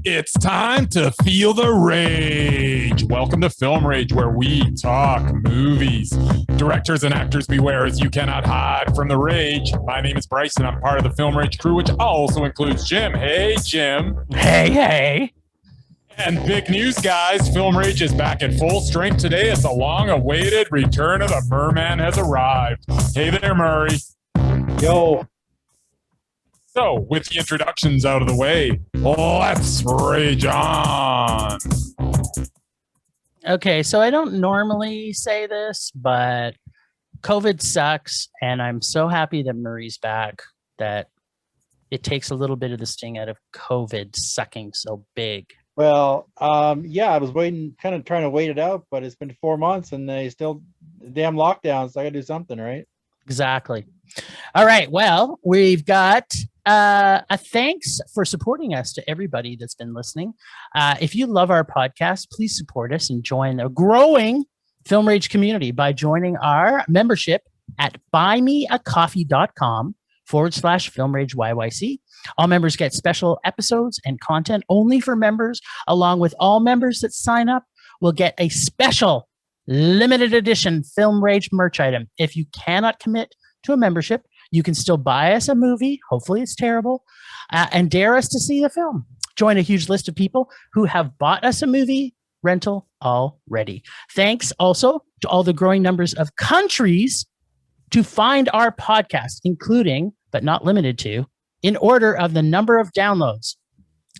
It's time to feel the rage. Welcome to Film Rage, where we talk movies. Directors and actors beware, as you cannot hide from the rage. My name is Bryce, and I'm part of the Film Rage crew, which also includes Jim. Hey, Jim. Hey. And big news, guys. Film Rage is back in full strength today as the long-awaited return of the Murman has arrived. Hey there, Murray. Yo. So, with the introductions out of the way, let's rage on. Okay, so I don't normally say this, but COVID sucks, and I'm so happy that Murray's back that it takes a little bit of the sting out of COVID sucking so big. Well, yeah, I was kind of trying to wait it out, but it's been 4 months and they still damn lockdowns, so I gotta do something, right? Exactly. All right, well, we've got a thanks for supporting us to everybody that's been listening. If you love our podcast, please support us and join a growing Film Rage community by joining our membership at buymeacoffee.com/Film Rage YYC. All members get special episodes and content only for members, along with all members that sign up will get a special limited edition Film Rage merch item. If you cannot commit to a membership, you can still buy us a movie. Hopefully it's terrible, and dare us to see the film. Join a huge list of people who have bought us a movie rental already. Thanks also to all the growing numbers of countries to find our podcast, including, but not limited to, in order of the number of downloads: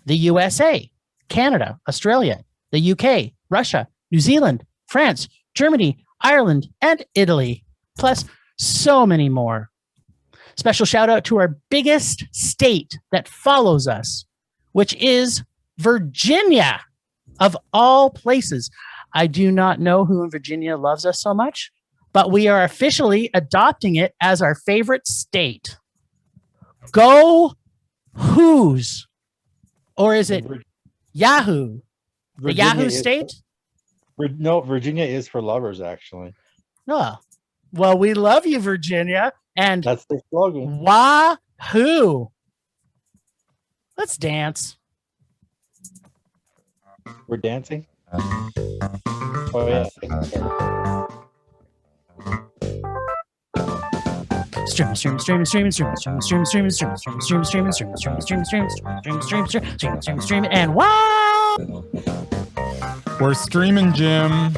the USA, Canada, Australia, the UK, Russia, New Zealand, France, Germany, Ireland, and Italy, plus so many more. Special shout out to our biggest state that follows us, which is Virginia, of all places. I do not know who in Virginia loves us so much, but we are officially adopting it as our favorite state. Go Who's, or is it Yahoo? The Yahoo state? No, Virginia is for lovers, actually. Oh, well, we love you, Virginia. And that's the slogan. Wahoo! Let's dance. We're dancing? Oh, yeah. Stream, and wow! We're streaming, Jim.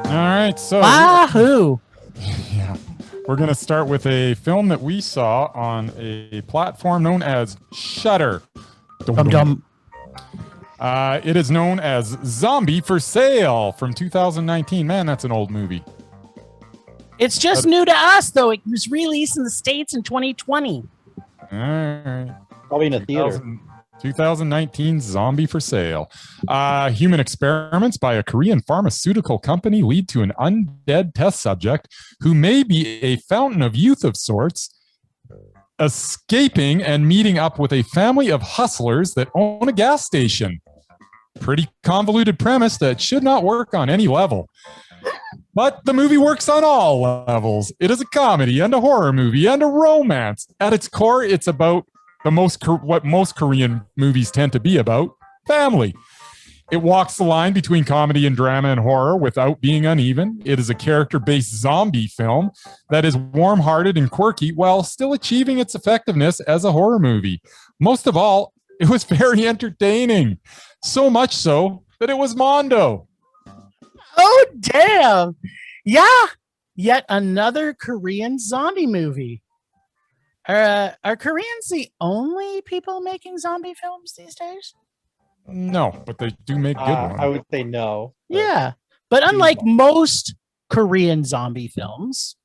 All right, so Wahoo! Yeah, we're going to start with a film that we saw on a platform known as Shudder. Dum-dum. It is known as Zombie for Sale from 2019. Man, that's an old movie. It's just new to us, though. It was released in the States in 2020. All right. Probably in a theater. 2019 Zombie for Sale. Human experiments by a Korean pharmaceutical company lead to an undead test subject who may be a fountain of youth of sorts, escaping and meeting up with a family of hustlers that own a gas station. Pretty convoluted premise that should not work on any level. But the movie works on all levels. It is a comedy and a horror movie and a romance. At its core, it's about what most Korean movies tend to be about: family. It walks the line between comedy and drama and horror without being uneven. It is a character-based zombie film that is warm-hearted and quirky while still achieving its effectiveness as a horror movie. Most of all, it was very entertaining. So much so that it was Mondo. Oh, damn. Yeah. Yet another Korean zombie movie. Are Koreans the only people making zombie films these days? No, but they do make good ones. I would say no. Yeah. But unlike most Korean zombie films,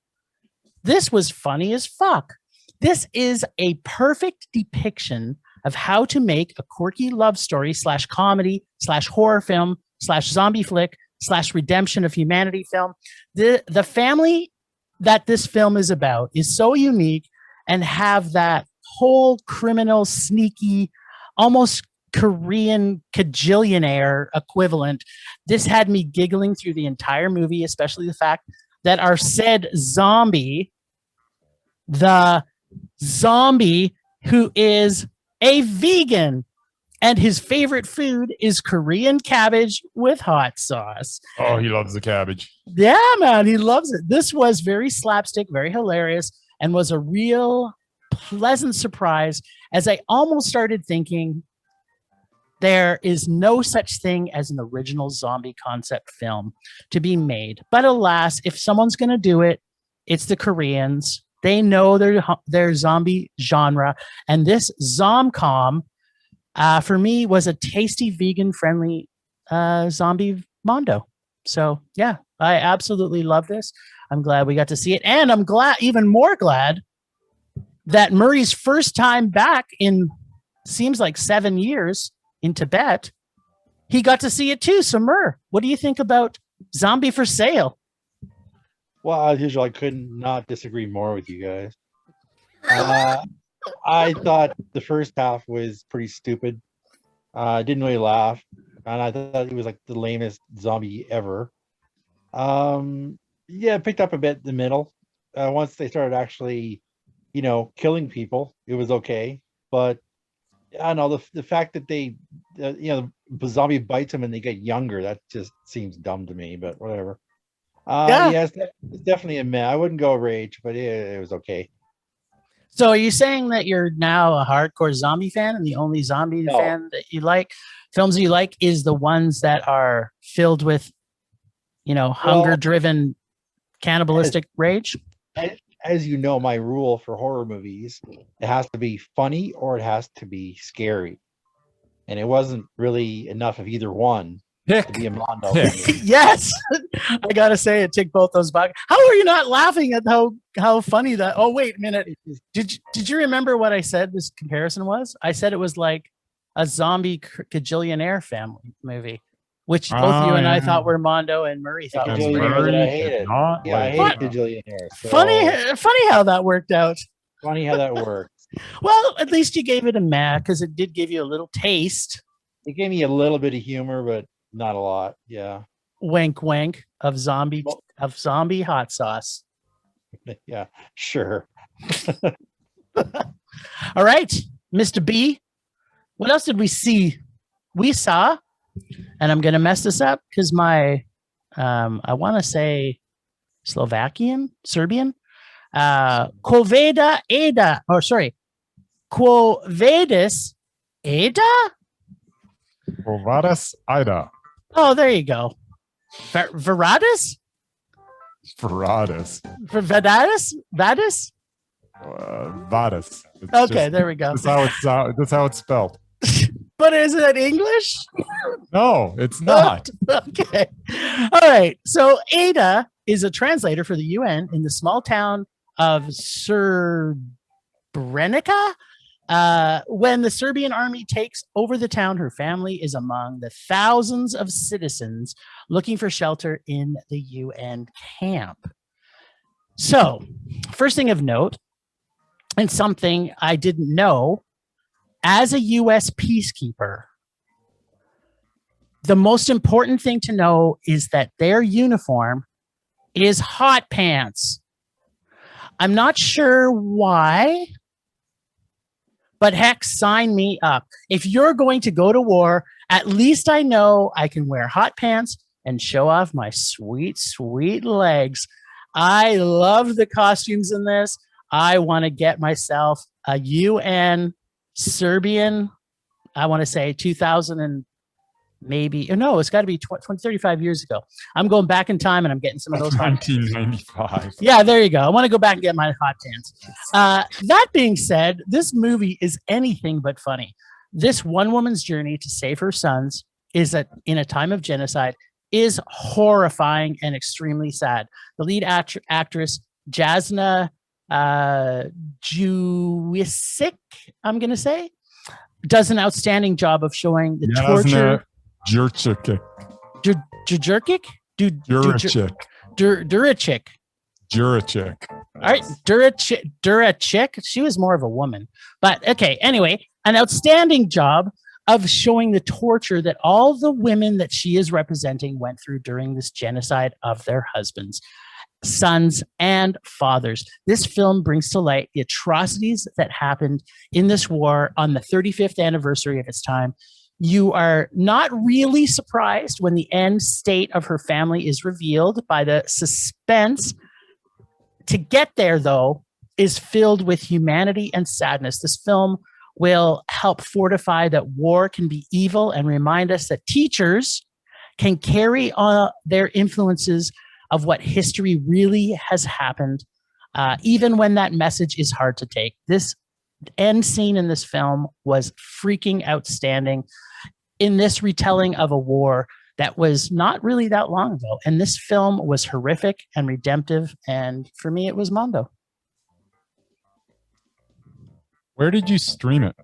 this was funny as fuck. This is a perfect depiction of how to make a quirky love story / comedy / horror film / zombie flick / redemption of humanity film. The family that this film is about is so unique and have that whole criminal, sneaky, almost Korean cajillionaire equivalent. This had me giggling through the entire movie, especially the fact that our said zombie, the zombie who is a vegan, and his favorite food is Korean cabbage with hot sauce. Oh, he loves the cabbage. Yeah, man, he loves it. This was very slapstick, very hilarious, and was a real pleasant surprise as I almost started thinking there is no such thing as an original zombie concept film to be made. But alas, if someone's going to do it, it's the Koreans. They know their zombie genre, and this Zomcom, for me, was a tasty, vegan-friendly zombie Mondo. So, yeah, I absolutely love this. I'm glad we got to see it. And I'm glad, even more glad, that Murray's first time back in, seems like 7 years in Tibet, he got to see it too. So, Murr, what do you think about Zombie for Sale? Well, as usual, I could not disagree more with you guys. I thought the first half was pretty stupid. I didn't really laugh, and I thought it was like the lamest zombie ever. Yeah, it picked up a bit in the middle. Once they started actually, killing people, it was okay. But I don't know, the fact that they, the zombie bites them and they get younger, that just seems dumb to me. But whatever. Yeah, it's definitely a meh. I wouldn't go rage, but it was okay. So are you saying that you're now a hardcore zombie fan, and the only zombie fan that you like, films that you like, is the ones that are filled with, hunger-driven cannibalistic rage? As you know, my rule for horror movies, it has to be funny or it has to be scary. And it wasn't really enough of either one to be a Mondo. Yes, I gotta say it ticked both those boxes. How are you not laughing at how funny that? Oh, wait a minute. Did you remember what I said this comparison was? I said it was like a zombie cajillionaire family movie, which both you and I thought were Mondo, and Murray thought was great. I hated. Yeah, I hated cajillionaire. So funny how that worked out. Funny how that worked. Well, at least you gave it a meh, because it did give you a little taste. It gave me a little bit of humor, but not a lot. Yeah. Wink, wink of zombie hot sauce. Yeah, sure. All right, Mr. B. What else did we see? We saw, and I'm gonna mess this up because my I want to say Serbian. Quo Vadis Aida? Quo Vadis, Aida. Oh, there you go. Vadis? Vadis. Vadis? Vadis? Vadis. Okay, there we go. That's how it's spelled. But is it English? No, it's not. Okay. All right. So Aida is a translator for the UN in the small town of Srebrenica. When the Serbian army takes over the town, her family is among the thousands of citizens looking for shelter in the UN camp. So, first thing of note, and something I didn't know, as a US peacekeeper, the most important thing to know is that their uniform is hot pants. I'm not sure why, but heck, sign me up. If you're going to go to war, at least I know I can wear hot pants and show off my sweet, sweet legs. I love the costumes in this. I want to get myself a UN Serbian, I want to say 2000 and maybe, or no, it's got to be 20, 35 years ago. I'm going back in time and I'm getting some of those. 1995. Yeah, there you go. I want to go back and get my hot pants. That being said, this movie is anything but funny. This one woman's journey to save her sons in a time of genocide is horrifying and extremely sad. The lead actress, Jasna Juricic, I'm going to say, does an outstanding job of showing the torture. Juricic. Juricic. All right, Duracek. She was more of a woman, but okay. Anyway, an outstanding job of showing the torture that all the women that she is representing went through during this genocide of their husbands, sons, and fathers. This film brings to light the atrocities that happened in this war on the 35th anniversary of its time. You are not really surprised when the end state of her family is revealed. By the suspense to get there, though, is filled with humanity and sadness. This film will help fortify that war can be evil and remind us that teachers can carry on their influences of what history really has happened, even when that message is hard to take. This end scene in this film was freaking outstanding in this retelling of a war that was not really that long ago. And this film was horrific and redemptive. And for me, it was Mondo. Where did you stream it?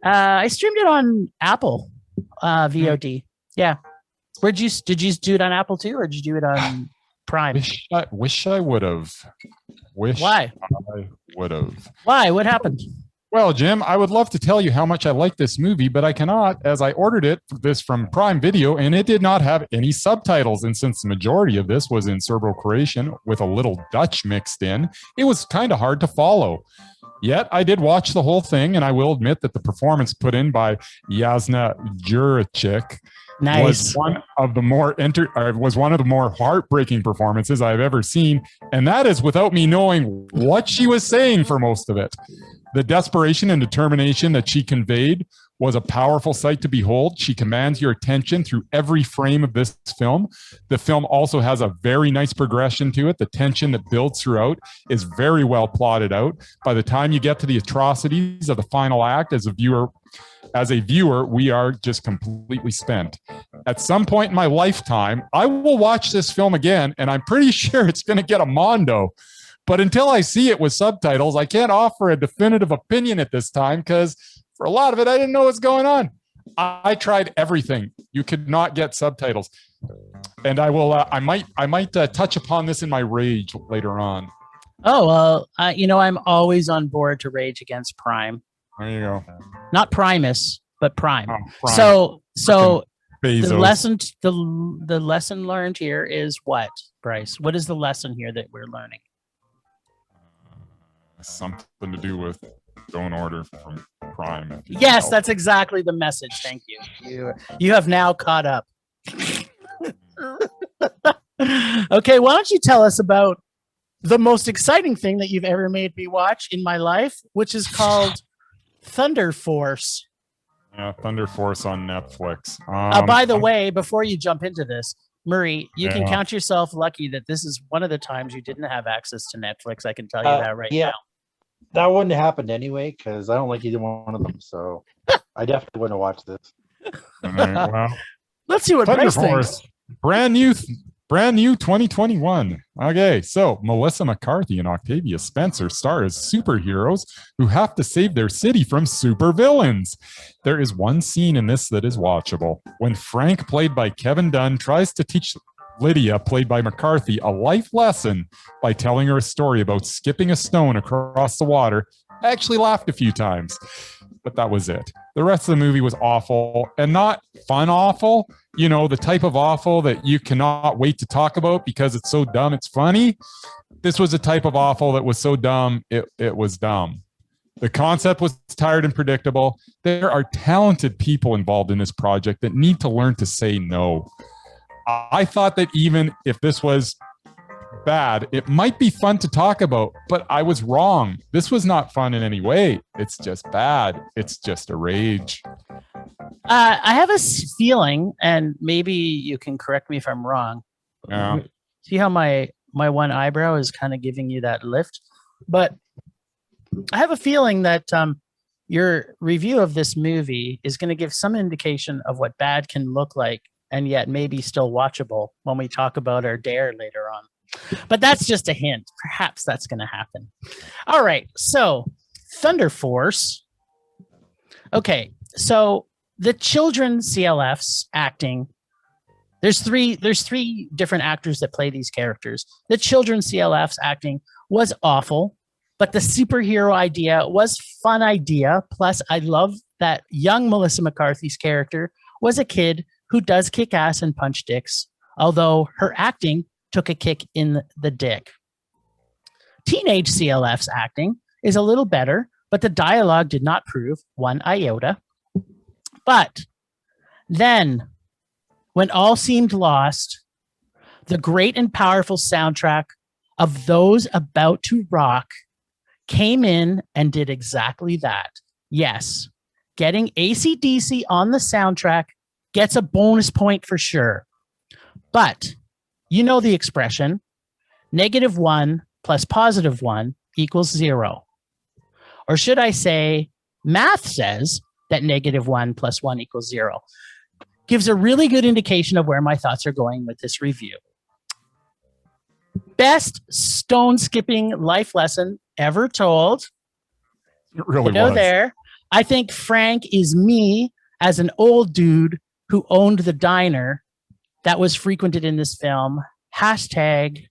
I streamed it on Apple VOD. Yeah. Did you do it on Apple too, or did you do it on Prime? Wish I would have. Why? I would have. Why? What happened? Well, Jim, I would love to tell you how much I like this movie, but I cannot, as I ordered this from Prime Video, and it did not have any subtitles. And since the majority of this was in Serbo-Croatian with a little Dutch mixed in, it was kind of hard to follow. Yet I did watch the whole thing, and I will admit that the performance put in by Jasna Juricic was one of the more heartbreaking performances I've ever seen, and that is without me knowing what she was saying for most of it. The desperation and determination that she conveyed was a powerful sight to behold. She commands your attention through every frame of this film. The film also has a very nice progression to it. The tension that builds throughout is very well plotted out. By the time you get to the atrocities of the final act, as a viewer, we are just completely spent. At some point in my lifetime, I will watch this film again, and I'm pretty sure it's going to get a Mondo. But until I see it with subtitles, I can't offer a definitive opinion at this time because for a lot of it, I didn't know what's going on. I tried everything. You could not get subtitles. And I will. I might touch upon this in my rage later on. Oh, well, I'm always on board to rage against Prime. There you go. Not Primus, but Prime. Oh, Prime. So Bezos. the lesson learned here is what, Bryce? What is the lesson here that we're learning? Something to do with don't order from Prime. Yes, that's exactly the message. Thank you. You have now caught up. Okay, why don't you tell us about the most exciting thing that you've ever made me watch in my life, which is called Thunder Force. Yeah, Thunder Force on Netflix. By the way, before you jump into this, Murray, you can count yourself lucky that this is one of the times you didn't have access to Netflix. I can tell you that right now. That wouldn't have happened anyway because I don't like either one of them. So I definitely wouldn't have watched this. All right, well, let's see what Thunder Bryce Force, thinks. brand new 2021. Okay, so Melissa McCarthy and Octavia Spencer star as superheroes who have to save their city from supervillains. There is one scene in this that is watchable. When Frank, played by Kevin Dunn, tries to teach Lydia, played by McCarthy, a life lesson by telling her a story about skipping a stone across the water, I actually laughed a few times, but that was it. The rest of the movie was awful, and not fun awful, the type of awful that you cannot wait to talk about because it's so dumb it's funny. This was a type of awful that was so dumb it was dumb. The concept was tired and predictable. There are talented people involved in this project that need to learn to say no. I thought that even if this was bad, it might be fun to talk about, but I was wrong. This was not fun in any way. It's just bad. It's just a rage. I have a feeling, and maybe you can correct me if I'm wrong. Yeah. See how my one eyebrow is kind of giving you that lift? But I have a feeling that your review of this movie is going to give some indication of what bad can look like, and yet maybe still watchable when we talk about our dare later on. But that's just a hint. Perhaps that's going to happen. All right. So Thunder Force. Okay. So the children CLFs acting, there's three different actors that play these characters. The children CLFs acting was awful. But the superhero idea was fun idea. Plus, I love that young Melissa McCarthy's character was a kid who does kick ass and punch dicks, although her acting took a kick in the dick. Teenage CLF's acting is a little better, but the dialogue did not prove one iota. But then, when all seemed lost, the great and powerful soundtrack of Those About to Rock came in and did exactly that. Yes, getting AC/DC on the soundtrack gets a bonus point for sure. But you know the expression, -1 plus +1 equals 0. Or should I say, math says that -1 plus 1 equals 0. Gives a really good indication of where my thoughts are going with this review. Best stone skipping life lesson ever told. It really Go was. there. I think Frank is me as an old dude who owned the diner that was frequented in this film. Hashtag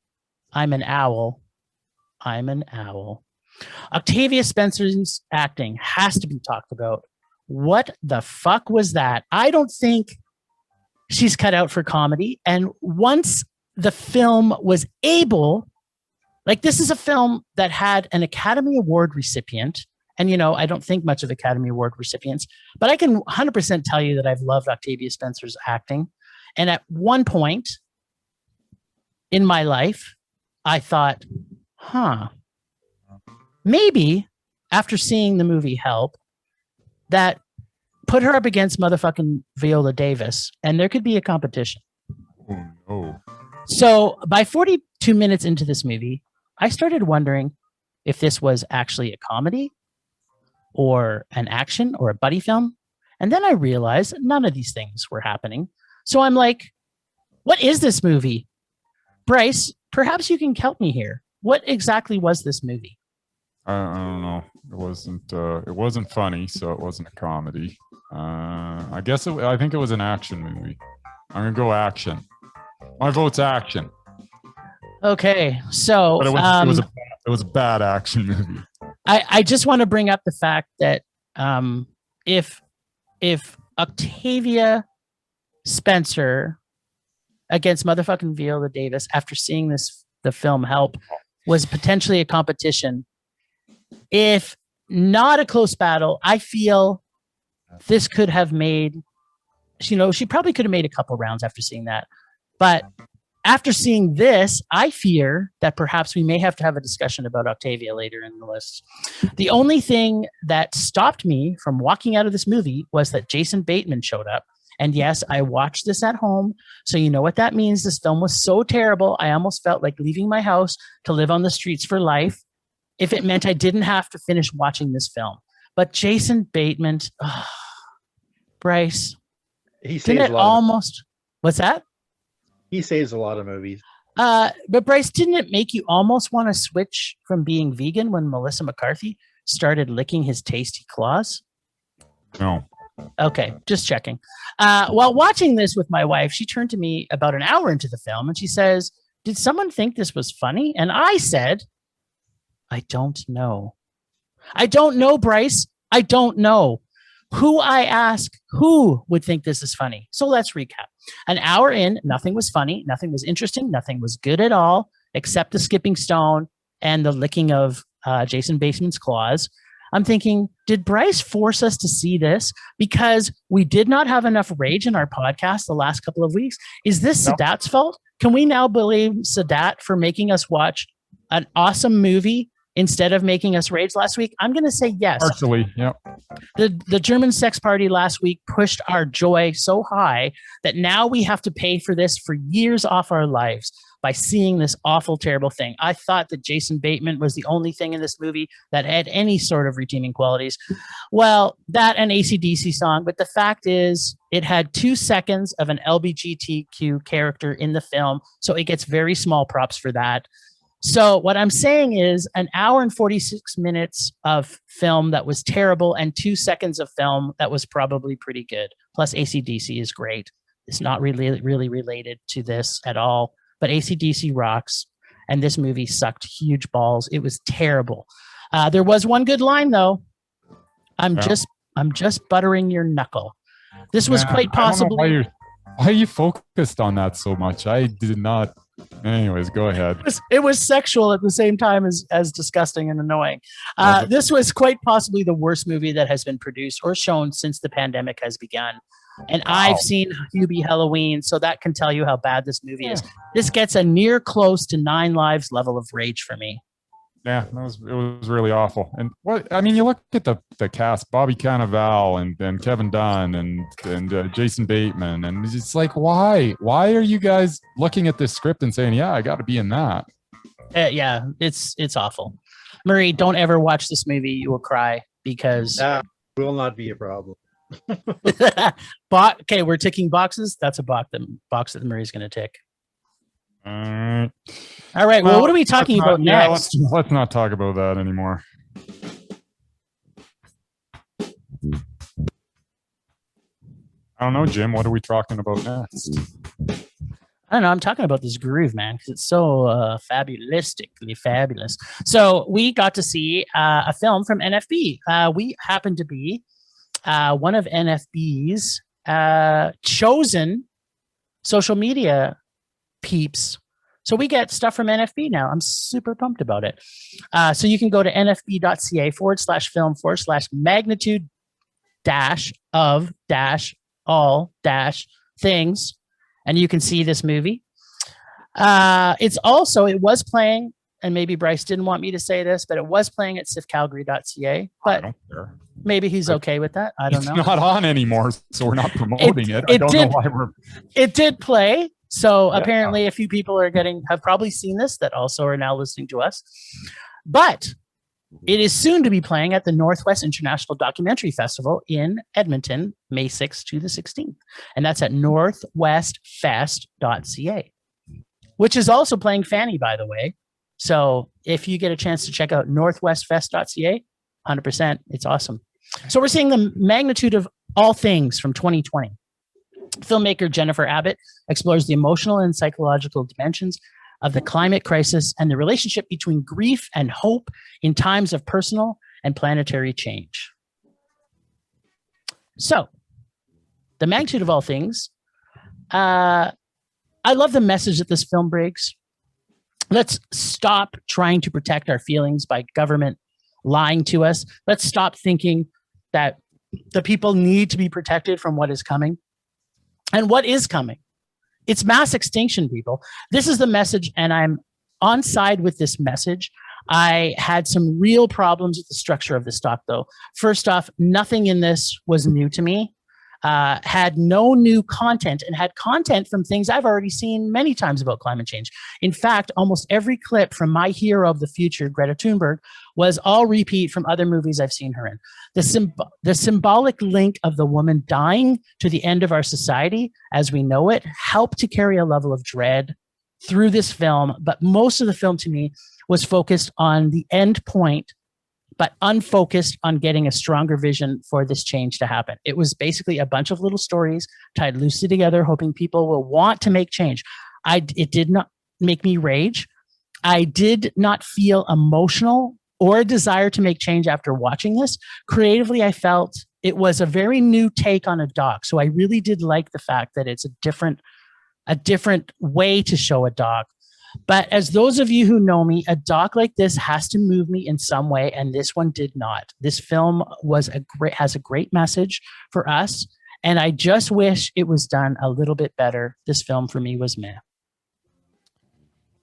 I'm an owl. I'm an owl. Octavia Spencer's acting has to be talked about. What the fuck was that? I don't think she's cut out for comedy. And once the film was able, like, this is a film that had an Academy Award recipient. And, you know, I don't think much of Academy Award recipients, but I can 100% tell you that I've loved Octavia Spencer's acting. And at one point in my life, I thought, maybe after seeing the movie Help, that put her up against motherfucking Viola Davis, and there could be a competition. Oh, no. So by 42 minutes into this movie, I started wondering if this was actually a comedy or an action or a buddy film. And then I realized none of these things were happening. So I'm like, what is this movie? Bryce, perhaps you can help me here. What exactly was this movie? I don't know. It wasn't funny, so it wasn't a comedy. I think it was an action movie. I'm gonna go action. My vote's action. Okay, so But it was a bad action movie. I just want to bring up the fact that if Octavia Spencer against motherfucking Viola Davis after seeing the film Help was potentially a competition, if not a close battle, I feel this could have made, you know, she probably could have made a couple rounds after seeing that. But after seeing this, I fear that perhaps we may have to have a discussion about Octavia later in the list. The only thing that stopped me from walking out of this movie was that Jason Bateman showed up. And yes, I watched this at home. So you know what that means. This film was so terrible, I almost felt like leaving my house to live on the streets for life if it meant I didn't have to finish watching this film. But Jason Bateman, Bryce, He saves didn't it a lot. almost, what's that? He saves a lot of movies. But Bryce, didn't it make you almost want to switch from being vegan when Melissa McCarthy started licking his tasty claws? No. Okay, just checking. While watching this with my wife, she turned to me about an hour into the film and she says, "Did someone think this was funny?" And I said, "I don't know. I don't know, Bryce. I don't know. Who I ask, who would think this is funny?" So let's recap. An hour in, nothing was funny, nothing was interesting, nothing was good at all, except the skipping stone and the licking of Jason Bateman's claws. I'm thinking, did Bryce force us to see this because we did not have enough rage in our podcast the last couple of weeks? Is this Sadat's fault? Can we now blame Sadat for making us watch an awesome movie instead of making us rage last week? I'm going to say yes. Partially, yep. The German sex party last week pushed our joy so high that now we have to pay for this for years off our lives by seeing this awful, terrible thing. I thought that Jason Bateman was the only thing in this movie that had any sort of redeeming qualities. Well, that and AC/DC song, but the fact is it had 2 seconds of an LGBTQ character in the film, so it gets very small props for that. So what I'm saying is an hour and 46 minutes of film that was terrible and 2 seconds of film that was probably pretty good. Plus AC/DC is great. It's not really related to this at all, but AC/DC rocks. and this movie sucked huge balls. It was terrible. There was one good line though. I'm just buttering your knuckle. This was quite possibly. Why are you focused on that so much? I did not. Anyways, go ahead. It was sexual at the same time as disgusting and annoying. This was quite possibly the worst movie that has been produced or shown since the pandemic has begun. And I've seen Hubie Halloween, so that can tell you how bad this movie is. This gets a near close to 9 Lives level of rage for me. Yeah, it was really awful. And you look at the cast: Bobby Cannavale and Kevin Dunn and Jason Bateman, and it's like, why are you guys looking at this script and saying, yeah, I got to be in that? Yeah, it's awful. Murray, don't ever watch this movie. You will cry because will not be a problem. Okay, we're ticking boxes. That's a box that Murray's going to tick. All right. Well, what are we talking about next? Let's not talk about that anymore. I don't know, Jim. What are we talking about next? I don't know. I'm talking about this groove, man, because it's so fabulistically fabulous. So we got to see a film from NFB. We happen to be one of NFB's chosen social media peeps. So we get stuff from NFB now. I'm super pumped about it. So you can go to nfb.ca/film/magnitude of all things, and you can see this movie. It was playing, and maybe Bryce didn't want me to say this, but it was playing at sifcalgary.ca. But I don't care. Maybe he's okay with that. I don't know. It's not on anymore, so we're not promoting it. I don't know why we're. It did play. So apparently a few people have probably seen this that also are now listening to us. But it is soon to be playing at the Northwest International Documentary Festival in Edmonton, May 6th to the 16th. And that's at NorthwestFest.ca, which is also playing Fanny, by the way. So if you get a chance to check out NorthwestFest.ca, 100%, it's awesome. So we're seeing the magnitude of all things from 2020. Filmmaker Jennifer Abbott explores the emotional and psychological dimensions of the climate crisis and the relationship between grief and hope in times of personal and planetary change. So, the magnitude of all things. I love the message that this film brings. Let's stop trying to protect our feelings by government lying to us. Let's stop thinking that the people need to be protected from what is coming. And what is coming? It's mass extinction, people. This is the message, and I'm on side with this message. I had some real problems with the structure of this doc, though. First off, nothing in this was new to me. Had no new content, and had content from things I've already seen many times about climate change. In fact, almost every clip from my hero of the future, Greta Thunberg, was all repeat from other movies I've seen her in. The symbolic link of the woman dying to the end of our society as we know it helped to carry a level of dread through this film, but most of the film to me was focused on the end point, but unfocused on getting a stronger vision for this change to happen. It was basically a bunch of little stories tied loosely together, hoping people will want to make change. It did not make me rage. I did not feel emotional or a desire to make change after watching this. Creatively, I felt it was a very new take on a doc. So I really did like the fact that it's a different way to show a doc. But as those of you who know me, a doc like this has to move me in some way, and this one did not. This film has a great message for us, and I just wish it was done a little bit better. This film for me was meh.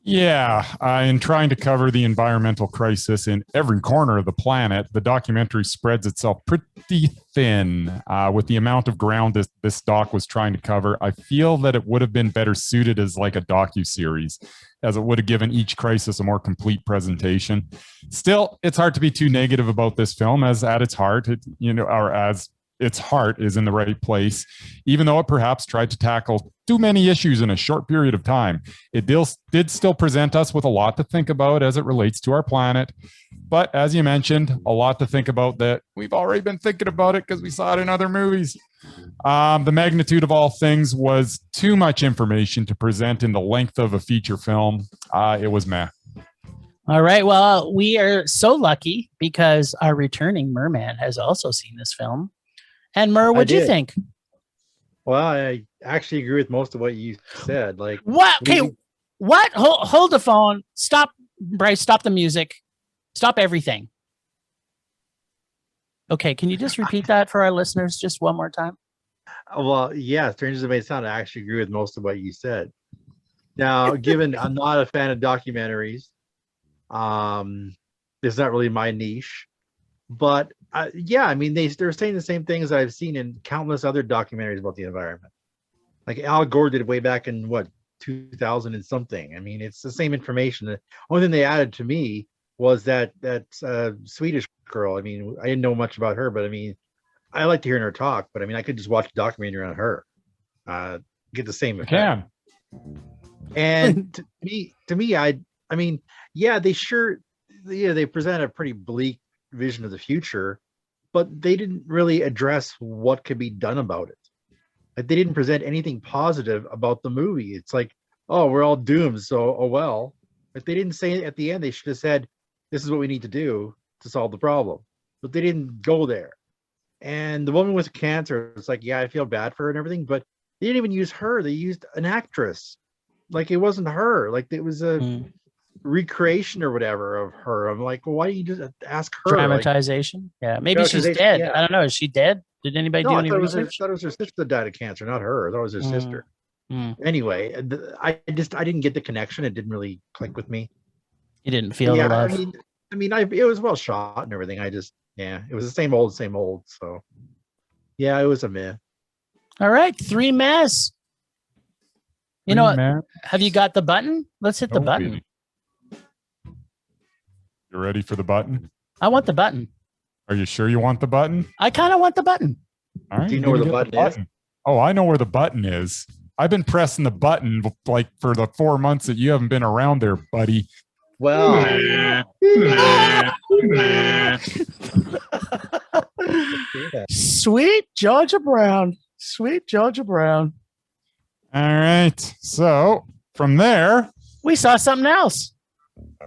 Yeah, in trying to cover the environmental crisis in every corner of the planet, the documentary spreads itself pretty thin with the amount of ground this doc was trying to cover. I feel that it would have been better suited as like a docu-series, as it would have given each crisis a more complete presentation. Still, it's hard to be too negative about this film, as at its heart, as its heart is in the right place, even though it perhaps tried to tackle too many issues in a short period of time. It did still present us with a lot to think about as it relates to our planet. But as you mentioned, a lot to think about that we've already been thinking about it because we saw it in other movies. The magnitude of all things was too much information to present in the length of a feature film. It was meh. All right. Well, we are so lucky because our returning merman has also seen this film. And Mur, what'd you think? Well, I actually agree with most of what you said. Like what? Okay, what? Hold the phone. Stop, Bryce. Stop the music. Stop everything. Okay, can you just repeat that for our listeners just one more time? Well, yeah, strange as it may sound, I actually agree with most of what you said. Now, given I'm not a fan of documentaries, it's not really my niche. But yeah, I mean, they're saying the same things I've seen in countless other documentaries about the environment. Like Al Gore did way back in 2000 and something. I mean, it's the same information. The only thing they added to me was that Swedish girl. I mean, I didn't know much about her, but I mean, I like to hear her talk. But I mean, I could just watch a documentary on her, get the same effect. And to me, I mean, yeah, they present a pretty bleak vision of the future, but they didn't really address what could be done about it. Like they didn't present anything positive about the movie. It's like, oh, we're all doomed, so oh well. If they didn't say it at the end, they should have said, this is what we need to do to solve the problem. But they didn't go there. And the woman with cancer, it's like, yeah, I feel bad for her and everything, but they didn't even use her. They used an actress. Like it wasn't her. Like it was a recreation or whatever of her. I'm like, well, why don't you just ask her? Dramatization? Like, yeah, maybe she's dead. Yeah. I don't know. Is she dead? Did anybody do any research? I thought it was her sister that died of cancer, not her. I thought it was her sister. Anyway, I didn't get the connection. It didn't really click with me. You didn't feel the love. I mean, it was well shot and everything. It was the same old. So yeah, it was a meh. All right, 3 mehs. You know what? Have you got the button? Let's hit the button. You ready for the button? I want the button. Are you sure you want the button? I kind of want the button. All right. Do you know where the button is? Oh, I know where the button is. I've been pressing the button like for the 4 months that you haven't been around there, buddy. Well, Sweet Georgia Brown. Sweet Georgia Brown. All right. So from there, we saw something else.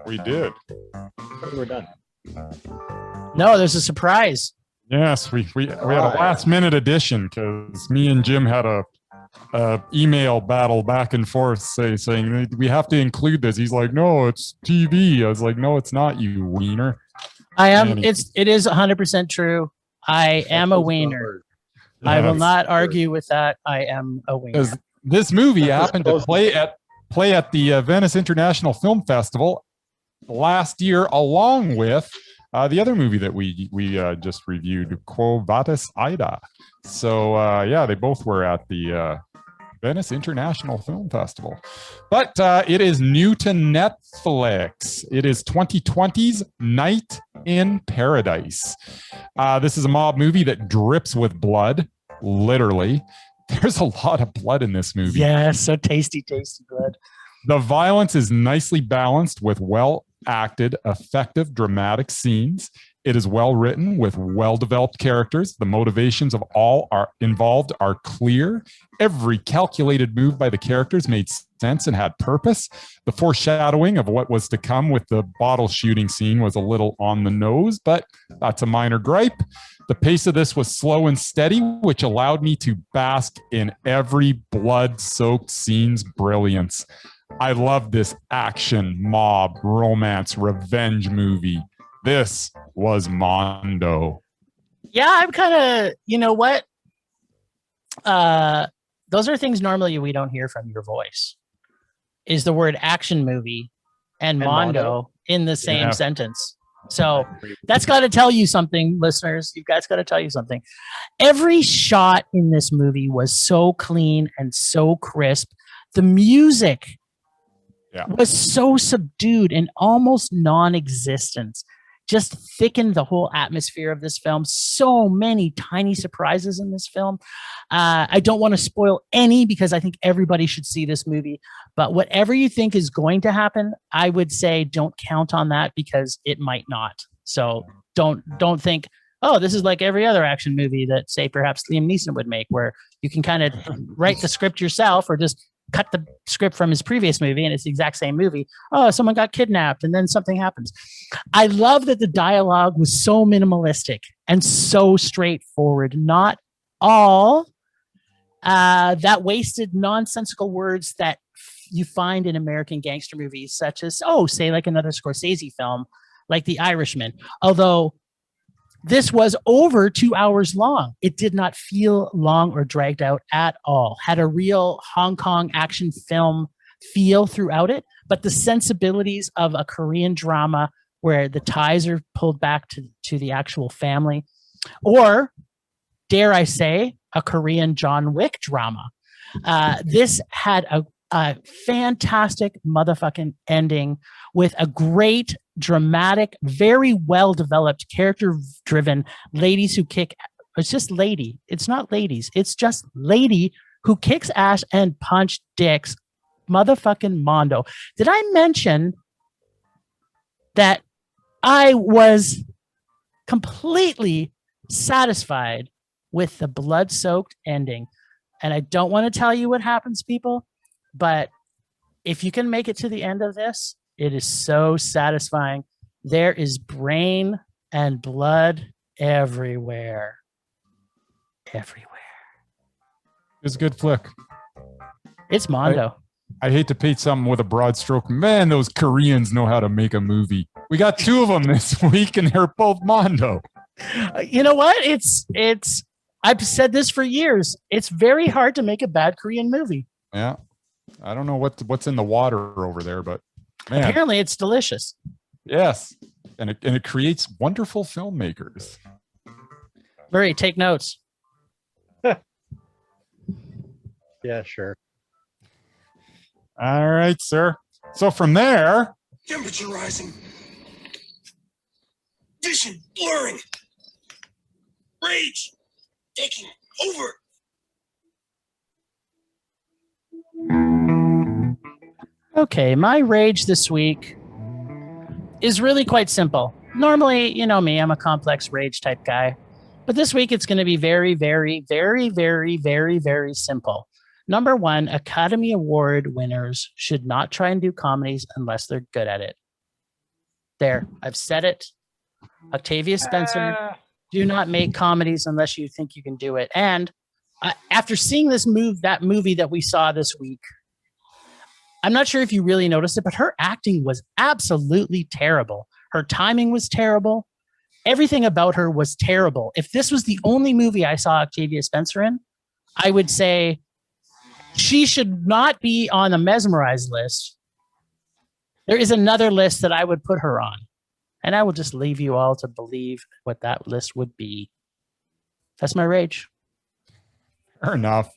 We did. We're done. No, there's a surprise. Yes, we had a last minute addition because me and Jim had a email battle back and forth saying we have to include this. He's like, no, it's TV. I was like, no, it's not, you wiener. I am. It is 100% true. I am a wiener. I will not argue with that. I am a wiener. This movie happened to play at the Venice International Film Festival last year, along with the other movie that we just reviewed, Quo Vadis, Aida. So yeah, they both were at the Venice International Film Festival. But it is new to Netflix. It is 2020's Night in Paradise. This is a mob movie that drips with blood, literally. There's a lot of blood in this movie. Yeah, so tasty blood. The violence is nicely balanced with well-acted, effective, dramatic scenes. It is well written with well-developed characters. The motivations of all involved are clear. Every calculated move by the characters made sense and had purpose. The foreshadowing of what was to come with the bottle shooting scene was a little on the nose, but that's a minor gripe. The pace of this was slow and steady, which allowed me to bask in every blood-soaked scene's brilliance. I love this action, mob, romance, revenge movie. This was Mondo. Yeah, I'm kind of, you know what? Those are things normally we don't hear from your voice. Is the word action movie and Mondo in the same sentence. So that's got to tell you something, listeners. You guys got to tell you something. Every shot in this movie was so clean and so crisp. The music was so subdued and almost non-existent. just thickened the whole atmosphere of this film. So many tiny surprises in this film. I don't want to spoil any because I think everybody should see this movie. But whatever you think is going to happen, I would say don't count on that because it might not. So don't think, oh, this is like every other action movie that, say, perhaps Liam Neeson would make, where you can kind of write the script yourself or just cut the script from his previous movie and it's the exact same movie. Oh, someone got kidnapped and then something happens. I love that the dialogue was so minimalistic and so straightforward. Not all that wasted nonsensical words that you find in American gangster movies, such as, say like another Scorsese film, like The Irishman. Although this was over 2 hours long, it did not feel long or dragged out at all. Had a real Hong Kong action film feel throughout it, but the sensibilities of a Korean drama where the ties are pulled back to the actual family, or dare I say, a Korean John Wick drama. This had a fantastic motherfucking ending with a great, dramatic, very well-developed, character-driven ladies who kick. It's just lady. It's not ladies. It's just lady who kicks ass and punch dicks. Motherfucking Mondo. Did I mention that I was completely satisfied with the blood-soaked ending? And I don't want to tell you what happens, people, but if you can make it to the end of this, it is so satisfying. There is brain and blood everywhere. Everywhere. It's a good flick. It's Mondo. I hate to paint something with a broad stroke. Man, those Koreans know how to make a movie. We got 2 of them this week, and they're both Mondo. You know what? It's. I've said this for years. It's very hard to make a bad Korean movie. Yeah. I don't know what's in the water over there, but man. Apparently it's delicious. Yes. And it creates wonderful filmmakers. Murray, take notes. Yeah, sure. All right, sir. So from there, Temperature rising. Vision blurring. Rage taking over. Okay, my rage this week is really quite simple. Normally, you know me, I'm a complex rage type guy. But this week it's going to be very, very, very, very, very, very simple. Number 1, Academy Award winners should not try and do comedies unless they're good at it. There, I've said it. Octavia Spencer, do not make comedies unless you think you can do it. And after seeing that movie that we saw this week, I'm not sure if you really noticed it, but her acting was absolutely terrible. Her timing was terrible. Everything about her was terrible. If this was the only movie I saw Octavia Spencer in, I would say she should not be on the mesmerized list. There is another list that I would put her on. And I will just leave you all to believe what that list would be. That's my rage. fair enough.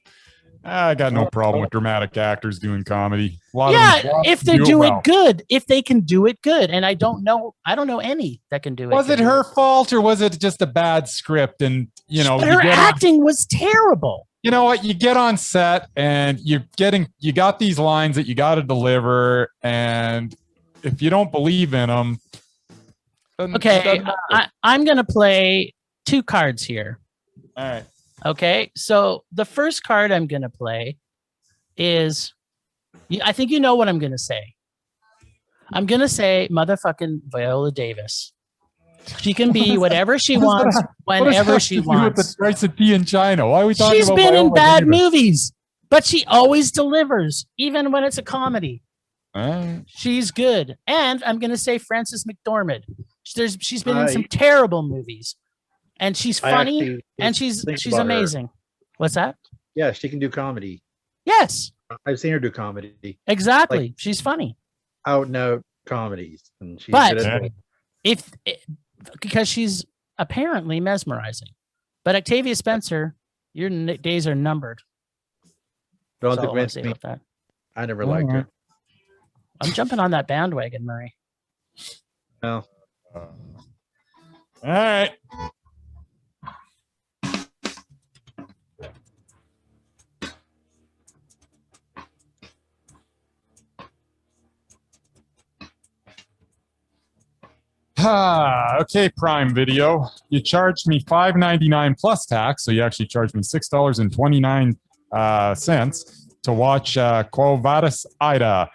I got no problem with dramatic actors doing comedy. If they do it good, if they can do it good. And I don't know any that can do it. Was it her fault or was it just a bad script? And her acting was terrible. You know what? You get on set and you got these lines that you got to deliver, and if you don't believe in them, okay, I'm gonna play 2 cards here. All right. Okay, so the first card I'm going to play is, I think you know what I'm going to say. I'm going to say motherfucking Viola Davis. She can be whatever she wants, whenever she wants. With the price of tea in China. Why are we talking She's about been Viola in bad Davis? movies, but she always delivers, even when it's a comedy. All right. She's good. And I'm going to say Frances McDormand. She's been in some terrible movies. And she's funny, and she's amazing. Her. What's that? Yeah, she can do comedy. Yes. I've seen her do comedy. Exactly. Like, she's funny. Out and out comedies. And she's but good at because she's apparently mesmerizing. But Octavia Spencer, your days are numbered. Don't convince me. That. I never liked her. I'm jumping on that bandwagon, Murray. No. All right. Okay, Prime Video. You charged me $5.99 plus tax, so you actually charged me $6.29 to watch Quo Vadis, Aida.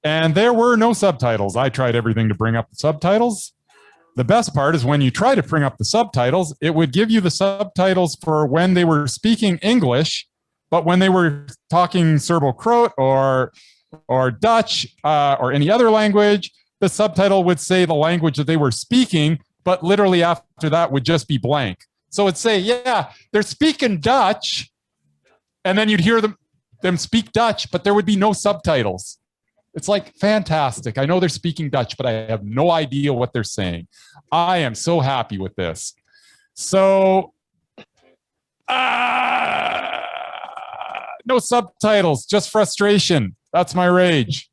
And there were no subtitles. I tried everything to bring up the subtitles. The best part is when you try to bring up the subtitles, it would give you the subtitles for when they were speaking English, but when they were talking Serbo-Croat or Dutch or any other language, the subtitle would say the language that they were speaking, but literally after that would just be blank. So it'd say, yeah, they're speaking Dutch, and then you'd hear them speak Dutch, but there would be no subtitles. It's like fantastic. I know they're speaking Dutch, but I have no idea what they're saying. I am so happy with this. So, no subtitles, just frustration. That's my rage.